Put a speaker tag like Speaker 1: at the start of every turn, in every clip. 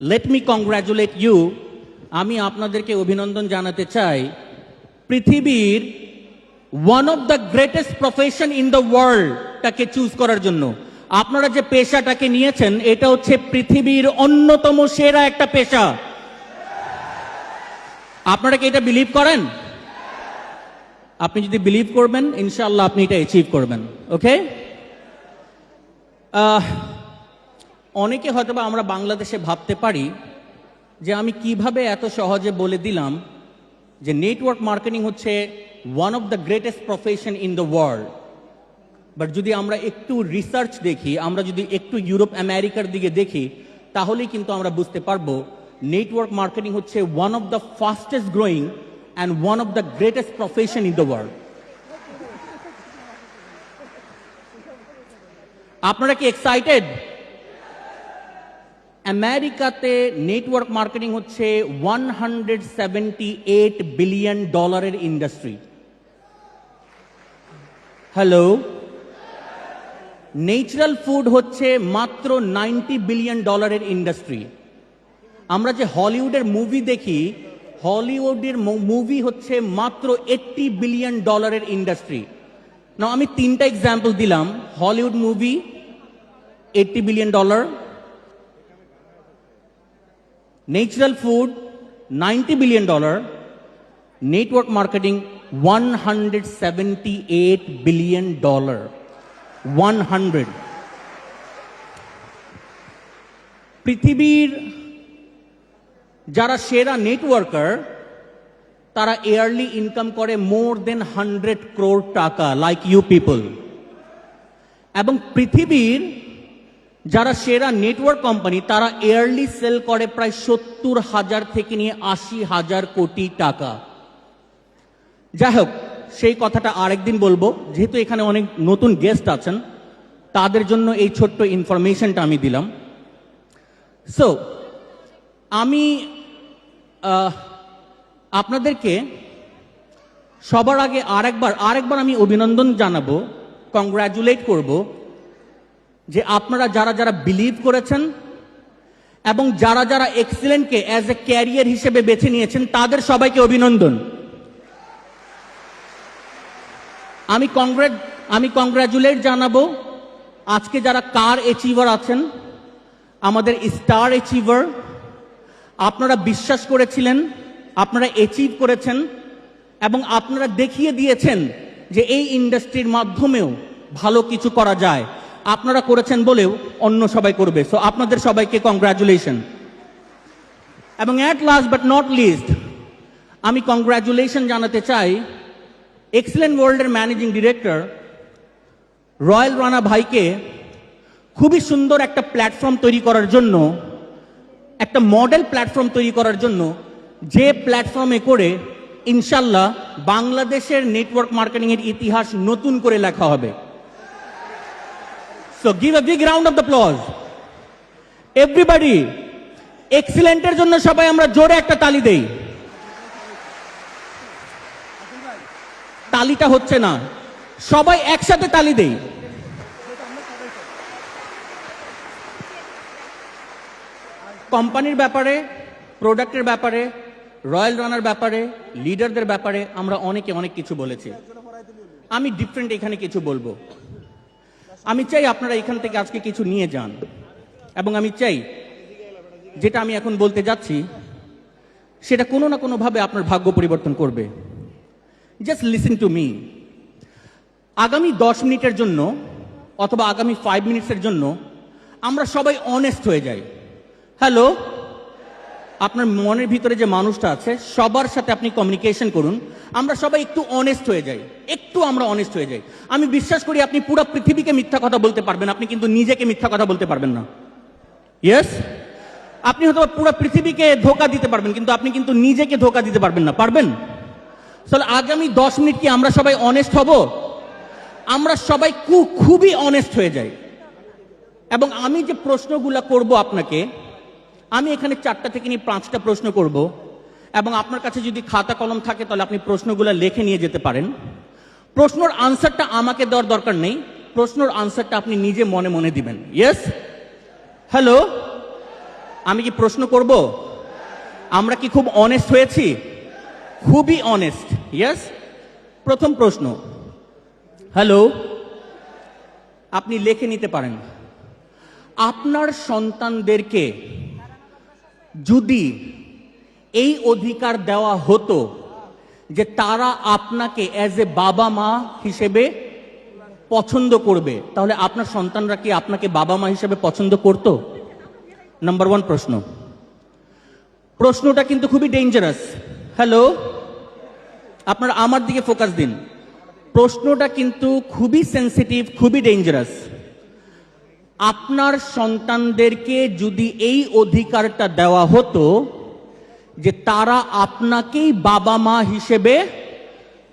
Speaker 1: Let me congratulate you. আমি আপনাদেরকে অভিনন্দন জানাতে চাই পৃথিবীর one of the greatest profession in the ওয়ার্ল্ডটাকে চুজ করার জন্য। আপনারা যে পেশাটাকে নিয়েছেন এটা হচ্ছে পৃথিবীর অন্যতম সেরা একটা পেশা। আপনারা কি এটা বিলিভ করেন? আপনি যদি বিলিভ করবেন ইনশাআল্লাহ আপনি এটা অ্যাচিভ করবেন। ওকে, অনেকে হয়তোবা আমরা বাংলাদেশে ভাবতে পারি যে আমি কিভাবে এত সহজে বলে দিলাম যে নেটওয়ার্ক মার্কেটিং হচ্ছে one of the greatest profession in the world. But যদি আমরা একটু রিসার্চ দেখি, আমরা যদি একটু ইউরোপ আমেরিকার দিকে দেখি, তাহলেই কিন্তু আমরা বুঝতে পারবো নেটওয়ার্ক মার্কেটিং হচ্ছে one of the fastest growing and one of the greatest profession in the world. আপনারা কি এক্সাইটেড? আমেরিকাতে নেটওয়ার্ক মার্কেটিং হচ্ছে $178 billion industry. Hello, natural food হচ্ছে মাত্র $90 বিলিয়ন ইন্ডাস্ট্রি। আমরা যে হলিউডের মুভি দেখি, হলিউডের মুভি হচ্ছে মাত্র $80 বিলিয়ন ইন্ডাস্ট্রি। না, আমি তিনটা এক্সাম্পল দিলাম। Hollywood movie $80 billion, natural food $90 billion, network marketing $178 billion. 100। পৃথিবীর যারা সেরা নেটওয়ার্কার তারা ইয়ারলি ইনকাম করে মোর দেন 100 crore টাকা, লাইক ইউ পিপল। এবং পৃথিবীর যারা সেরা নেটওয়ার্ক কোম্পানি তারা ইয়ারলি সেল করে প্রায় 70,000 থেকে নিয়ে 80,000 কোটি টাকা। যাই হোক, সেই কথাটা আরেকদিন বলবো, যেহেতু এখানে অনেক নতুন গেস্ট আছেন তাদের জন্য এই ছোট্ট ইনফরমেশনটা আমি দিলাম। সো আমি আপনাদেরকে সবার আগে আরেকবার আমি অভিনন্দন জানাবো, কংগ্রাচুলেট করব যে আপনারা যারা যারা বিলিভ করেছেন এবং যারা যারা এক্সেলেন্টকে অ্যাজ এ ক্যারিয়ার হিসেবে বেছে নিয়েছেন তাদের সবাইকে অভিনন্দন। আমি কংগ্রাচুলেট জানাবো আজকে যারা কার অ্যাচিভার আছেন, আমাদের স্টার অ্যাচিভার। আপনারা বিশ্বাস করেছিলেন, আপনারা অ্যাচিভ করেছেন এবং আপনারা দেখিয়ে দিয়েছেন যে এই ইন্ডাস্ট্রির মাধ্যমেও ভালো কিছু করা যায়। আপনারা করেছেন বলেও অন্য সবাই করবে। সো আপনাদের সবাইকে কংগ্রাচুলেশন। এবং at last but not list আমি কংগ্রাচুলেশন জানাতে চাই এক্সেলেন্ট ওয়ার্ল্ডের ম্যানেজিং ডিরেক্টর রয়্যাল রানা ভাইকে, খুবই সুন্দর একটা প্ল্যাটফর্ম তৈরি করার জন্য, একটা মডেল প্ল্যাটফর্ম তৈরি করার জন্য, যে প্ল্যাটফর্মে করে ইনশাল্লাহ বাংলাদেশের নেটওয়ার্ক মার্কেটিং এর ইতিহাস নতুন করে লেখা হবে। So give a big round of applause. Everybody, এক্সিলেন্টের জন্য সবাই আমরা জোরে একটা তালি দেই। তালিটা হচ্ছে না, সবাই একসাথে তালি দেই। কোম্পানির ব্যাপারে, প্রোডাক্টের ব্যাপারে, রয়্যাল রানার ব্যাপারে, লিডারদের ব্যাপারে আমরা অনেকে অনেক কিছু বলেছি। আমি ডিফারেন্ট এখানে কিছু বলবো। আমি চাই আপনারা এখান থেকে আজকে কিছু নিয়ে যান এবং আমি চাই যেটা আমি এখন বলতে যাচ্ছি সেটা কোনো না কোনোভাবে আপনার ভাগ্য পরিবর্তন করবে। Just listen to me. আগামী 10 মিনিটের জন্য অথবা আগামী 5 মিনিটসের জন্য আমরা সবাই অনেস্ট হয়ে যাই। হ্যালো, আপনার মনের ভিতরে যে মানুষটা আছে সবার সাথে আপনি কমিউনিকেশন করুন। আমরা সবাই একটু অনেস্ট হয়ে যাই, আমরা অনেস্ট হয়ে যাই। আমি বিশ্বাস করি আপনি পুরো পৃথিবীকে মিথ্যা কথা বলতে পারবেন, আপনি কিন্তু নিজেকে মিথ্যা কথা বলতে পারবেন না। ইয়েস, আপনি হয়তো পুরো পৃথিবীকে ধোকা দিতে পারবেন কিন্তু আপনি কিন্তু নিজেকে ধোকা দিতে পারবেন না। পারবেন? তাহলে আগামী 10 মিনিট কি আমরা সবাই অনেস্ট হব? আমরা সবাই খুবই অনেস্ট হয়ে যাই। এবং আমি যে প্রশ্নগুলো করব আপনাকে, আমি এখানে 4টা থেকে নিয়ে 5টা প্রশ্ন করব এবং আপনার কাছে যদি খাতা কলম থাকে তাহলে আপনি প্রশ্নগুলো লিখে নিয়ে যেতে পারেন। প্রশ্নের আনসারটা আমাকে দেওয়ার দরকার নেই, প্রশ্নের আনসারটা আপনি নিজে মনে মনে দিবেন। ইয়েস, হ্যালো, আমি কি প্রশ্ন করব? আমরা কি খুব অনেস্ট হয়েছি? খুবই অনেস্ট। ইয়েস। প্রথম প্রশ্ন, হ্যালো, আপনি লিখে নিতে পারেন। আপনার সন্তানদেরকে যদি এই অধিকার দেওয়া হতো যে তারা আপনাকে অ্যাজ এ বাবা মা হিসেবে পছন্দ করবে, তাহলে আপনার সন্তানরা কি আপনাকে বাবা মা হিসেবে পছন্দ করত? নাম্বার ওয়ান প্রশ্ন। প্রশ্নটা কিন্তু খুবই ডেঞ্জারাস। হ্যালো, আপনারা আমার দিকে ফোকাস দিন। প্রশ্নটা কিন্তু খুবই সেন্সিটিভ, খুবই ডেঞ্জারাস। আপনার সন্তানদেরকে যদি এই অধিকারটা দেওয়া হতো যে তারা আপনাকেই বাবা মা হিসেবে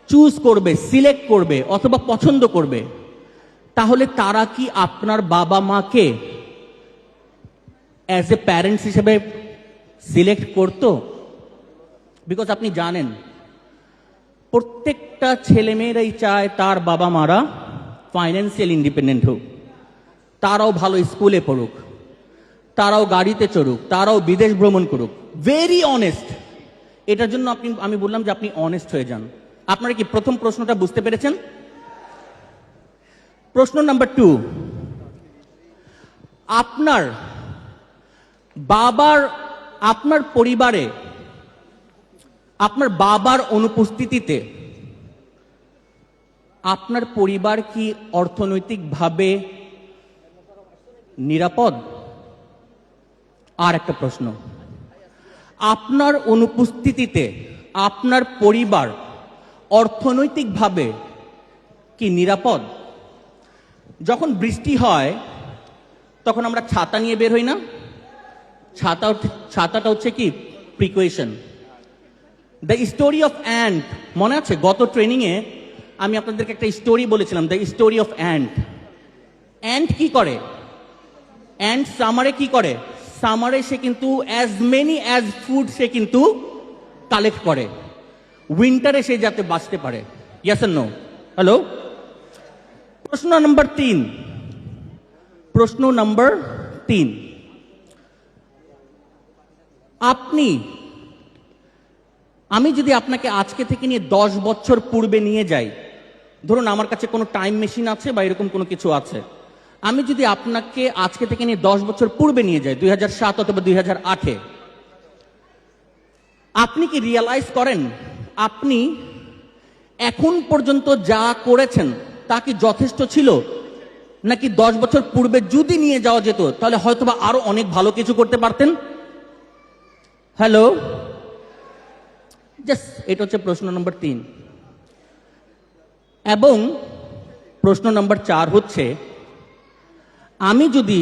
Speaker 1: চুজ করবে, সিলেক্ট করবে অথবা পছন্দ করবে, তাহলে তারা কি আপনার বাবা মাকে অ্যাজ এ প্যারেন্টস হিসেবে সিলেক্ট করতো? বিকজ আপনি জানেন প্রত্যেকটা ছেলেমেয়েরাই চায় তার বাবা মারা ফাইন্যান্সিয়াল ইন্ডিপেন্ডেন্ট হোক, তারাও ভালো স্কুলে পড়ুক, তারাও গাড়িতে চড়ুক, তারাও বিদেশ ভ্রমণ করুক। Very honest. এটার জন্য আমি বললাম যে আপনি অনেস্ট হয়ে যান। আপনারা কি প্রথম প্রশ্নটা বুঝতে পেরেছেন? প্রশ্ন নাম্বার 2, আপনার পরিবারে আপনার বাবার অনুপস্থিতিতে আপনার পরিবার কি অর্থনৈতিকভাবে নিরাপদ? আর একটা প্রশ্ন, আপনার অনুপস্থিতিতে আপনার পরিবার অর্থনৈতিকভাবে কি নিরাপদ? যখন বৃষ্টি হয় তখন আমরা ছাতা নিয়ে বের হই না? ছাতাটা হচ্ছে কি precaution. The story of ant, মনে আছে গত ট্রেনিংয়ে আমি আপনাদেরকে একটা স্টোরি বলেছিলাম, the story of ant. Ant কি করে? অ্যান্ট সামারে কি করে? সামারে সে কিন্তু অ্যাজ মেনি অ্যাজ ফুড সে কিন্তু কালেক্ট করে, উইন্টারে সে যাতে বাঁচতে পারে। Yes and no? হ্যালো। প্রশ্ন নাম্বার 3, প্রশ্ন নাম্বার 3, আমি যদি আপনাকে আজকে থেকে নিয়ে 10 বছর পূর্বে নিয়ে যাই, ধরুন আমার কাছে কোনো টাইম মেশিন আছে বা এরকম কোনো কিছু আছে, আমি যদি আপনাকে আজকে থেকে নিয়ে 10 বছর পূর্বে নিয়ে যাই, 2007 অথবা 2008-এ, আপনি কি রিয়ালাইজ করেন আপনি এখন পর্যন্ত যা করেছেন তা কি যথেষ্ট ছিল? নাকি 10 বছর পূর্বে যদি নিয়ে যাওয়া যেত তাহলে হয়তোবা আরো অনেক ভালো কিছু করতে পারতেন? হ্যালো। জাস্ট এটা হচ্ছে প্রশ্ন নম্বর 3। এবং প্রশ্ন নম্বর 4 হচ্ছে, আমি যদি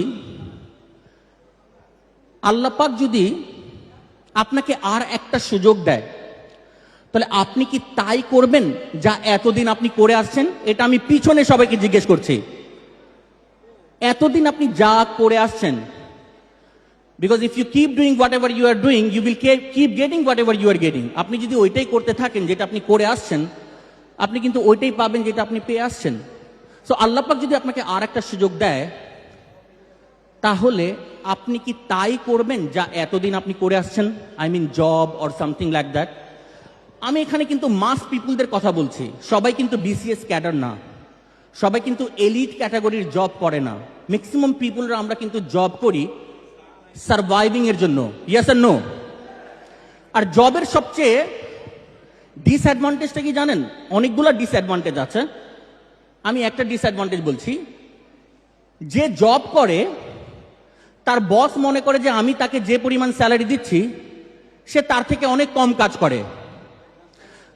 Speaker 1: আল্লাহ পাক যদি আপনাকে আর একটা সুযোগ দেয়, তাহলে আপনি কি তাই করবেন যা এতদিন আপনি করে আসছেন? এটা আমি পিছনে সবাইকে জিজ্ঞেস করছি। এতদিন আপনি যা করে আসছেন, because if you keep doing whatever you are doing, you will keep getting whatever you are getting. আপনি যদি ওইটাই করতে থাকেন যেটা আপনি করে আসছেন, আপনি কিন্তু ওইটাই পাবেন যেটা আপনি পেয়ে আসছেন। সো আল্লাহ পাক যদি আপনাকে আর একটা সুযোগ দেয়, তাহলে আপনি কি তাই করবেন যা এতদিন আপনি করে আসছেন? I mean job or something like that. আমি এখানে কিন্তু মাস পিপুলদের কথা বলছি, সবাই কিন্তু বিসিএস ক্যাডার না, সবাই কিন্তু এলিট ক্যাটাগরির জব করে না। ম্যাক্সিমাম পিপুলরা আমরা কিন্তু জব করি সার্ভাইভিং এর জন্য। ইয়েস আর নো? আর জবের সবচেয়ে ডিসঅ্যাডভান্টেজটা কি জানেন? অনেকগুলো ডিসঅ্যাডভান্টেজ আছে, আমি একটা ডিসঅ্যাডভান্টেজ বলছি। যে জব করে তার বস মনে করে যে আমি তাকে যে পরিমাণ স্যালারি দিচ্ছি সে তার থেকে অনেক কম কাজ করে।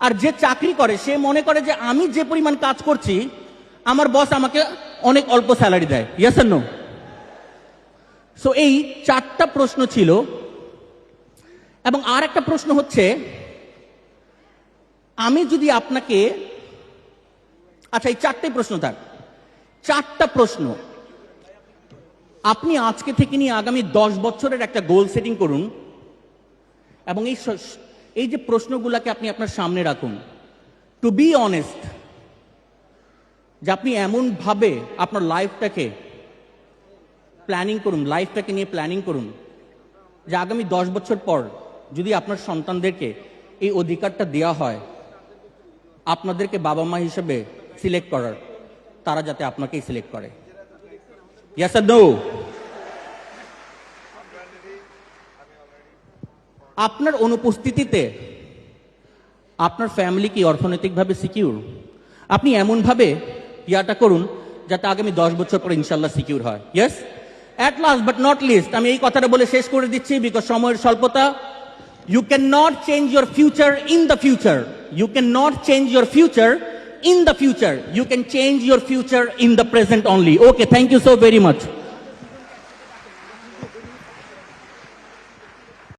Speaker 1: আর যে চাকরি করে সে মনে করে যে আমি যে পরিমাণ কাজ করছি আমার বস আমাকে অনেক অল্প স্যালারি দেয়। ইয়েস আর নো? সো এই 4টা প্রশ্ন ছিল। এবং আর একটা প্রশ্ন হচ্ছে, আমি যদি আপনাকে, আচ্ছা এই 4টাই প্রশ্ন থাক, 4টা প্রশ্ন আপনি আজকে থেকে নিয়ে আগামী 10 বছরের একটা গোল সেটিং করুন এবং এই যে প্রশ্নগুলোকে আপনি আপনার সামনে রাখুন। টু বি অনেস্ট, যে আপনি এমন ভাবে আপনার লাইফটাকে প্ল্যানিং করুন, লাইফটাকে নিয়ে প্ল্যানিং করুন যে আগামী 10 বছর পর যদি আপনার সন্তানদেরকে এই অধিকারটা দেওয়া হয় আপনাদেরকে বাবা মা হিসেবে সিলেক্ট করার, তারা যাতে আপনাকেই সিলেক্ট করে। Yes or no? আপনার অনুপস্থিতিতে আপনার ফ্যামিলি কি অর্থনৈতিকভাবে সিকিউর? আপনি এমনভাবে ইয়াটা করুন যাতে আগামী 10 বছর পর ইনশাল্লাহ সিকিউর হয়। Yes, at last but not list আমি এই কথাটা বলে শেষ করে দিচ্ছি বিকজ সময়ের স্বল্পতা। You cannot change your future in the future. You cannot change your future in the future. You can change your future in the present only. Okay, thank you so very much.